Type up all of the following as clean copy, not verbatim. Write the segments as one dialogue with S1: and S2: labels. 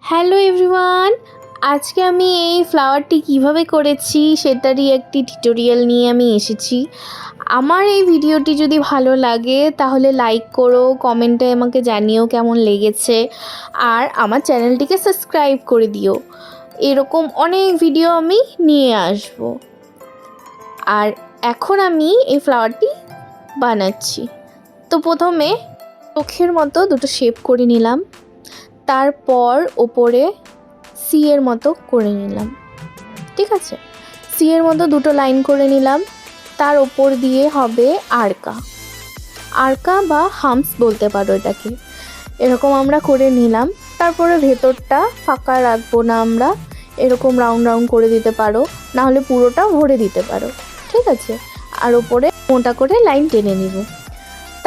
S1: Hello everyone, আজকে আমি এই ফ্লাওয়ারটি কিভাবে করেছি সেটারই একটি টিউটোরিয়াল নিয়ে আমি এসেছি। আমার এই ভিডিওটি যদি ভালো লাগে তাহলে লাইক করো, কমেন্টে আমাকে জানিও কেমন লেগেছে, আর আমার চ্যানেলটিকে সাবস্ক্রাইব করে দিও। এরকম অনেক ভিডিও আমি নিয়ে আসব। আর এখন আমি এই ফ্লাওয়ারটি বানাচ্ছি। তো প্রথমে চোখের মতো দুটো শেপ করে নিলাম, তারপর ওপরে সি এর মতো করে নিলাম। ঠিক আছে, সি এর মতো দুটো লাইন করে নিলাম, তার ওপর দিয়ে হবে আরকা বা হামস বলতে পারো এটাকে। এরকম আমরা করে নিলাম। তারপরে ভেতরটা ফাঁকা রাখবো না, আমরা এরকম রাউন্ড রাউন্ড করে দিতে পারো, না হলে পুরোটা ভরে দিতে পারো। ঠিক আছে, আর ওপরে মোটা করে লাইন টেনে নিব।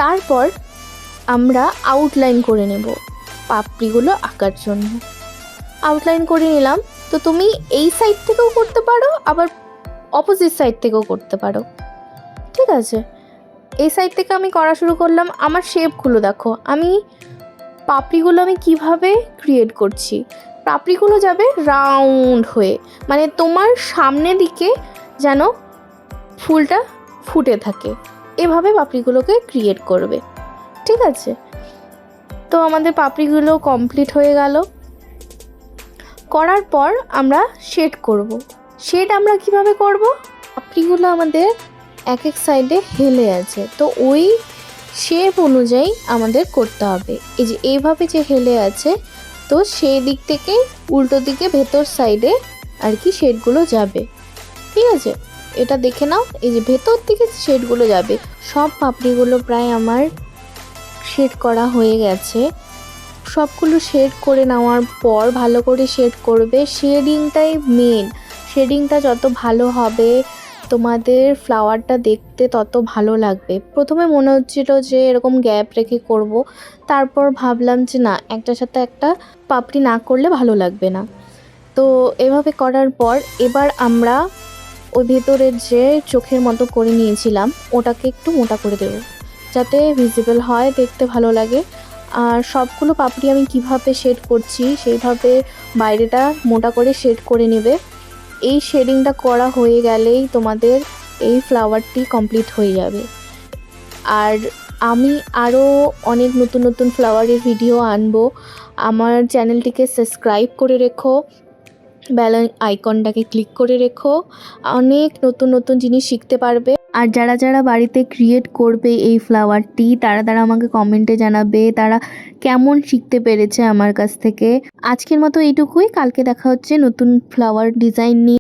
S1: তারপর আমরা আউটলাইন করে নেব পাপড়িগুলো আঁকার জন্য। আউটলাইন করে নিলাম। তো তুমি এই সাইড থেকেও করতে পারো, আবার অপোজিট সাইড থেকেও করতে পারো। ঠিক আছে, এই সাইড থেকে আমি করা শুরু করলাম। আমার শেপগুলো দেখো, আমি পাপড়িগুলো আমি কিভাবে ক্রিয়েট করছি। পাপড়িগুলো যাবে রাউন্ড হয়ে, মানে তোমার সামনে দিকে যেন ফুলটা ফুটে থাকে, এভাবে পাপড়িগুলোকে ক্রিয়েট করবে। ঠিক আছে, তো আমাদের পাপড়িগুলো কমপ্লিট হয়ে গেল। করার পর আমরা শেড করব। শেড আমরা কিভাবে করব? পাপড়িগুলো আমাদের এক এক সাইডে হেলে আছে, তো ওই শেপ অনুযায়ী আমাদের করতে হবে। এই যে এইভাবে যে হেলে আছে, তো সেই দিক থেকে উল্টো দিকে ভেতর সাইডে আর কি শেডগুলো যাবে। ঠিক আছে, এটা দেখে নাও, এই যে ভেতর দিকে শেডগুলো যাবে। সব পাপড়িগুলো প্রায় আমার শেড করা হয়ে গেছে। সবগুলো শেড করে নেওয়ার পর ভালো করে শেড করবে। শেডিংটাই মেন। শেডিংটা যত ভালো হবে তোমাদের ফ্লাওয়ারটা দেখতে তত ভালো লাগবে। প্রথমে মনে হচ্ছিল যে এরকম গ্যাপ রেখে করব, তারপর ভাবলাম যে না, একটার সাথে একটা পাপড়ি না করলে ভালো লাগবে না। তো এভাবে করার পর এবার আমরা ওই ভেতরের যে চোখের মতো করে নিয়েছিলাম ওটাকে একটু মোটা করে দেব, যাতে ভিজিবল হয়, দেখতে ভালো লাগে। আর সবগুলো পাপড়ি আমি কিভাবে শেড করছি সেইভাবে বাইরেটা মোটা করে শেড করে নেবে। এই শেডিংটা করা হয়ে গেলেই তোমাদের এই ফ্লাওয়ারটি কমপ্লিট হয়ে যাবে। আর আমি আরও অনেক নতুন নতুন ফ্লাওয়ারের ভিডিও আনবো। আমার চ্যানেলটিকে সাবস্ক্রাইব করে রেখো, বেল আইকনটাকে ক্লিক করে রেখো, অনেক নতুন নতুন জিনিস শিখতে পারবে। আর যারা যারা বাড়িতে ক্রিয়েট করবে এই ফ্লাওয়ারটি, তারা তারা আমাকে কমেন্টে জানাবে তারা কেমন শিখতে পেরেছে আমার কাছ থেকে। আজকের মতো এইটুকুই, কালকে দেখা হচ্ছে নতুন ফ্লাওয়ার ডিজাইন নিয়ে।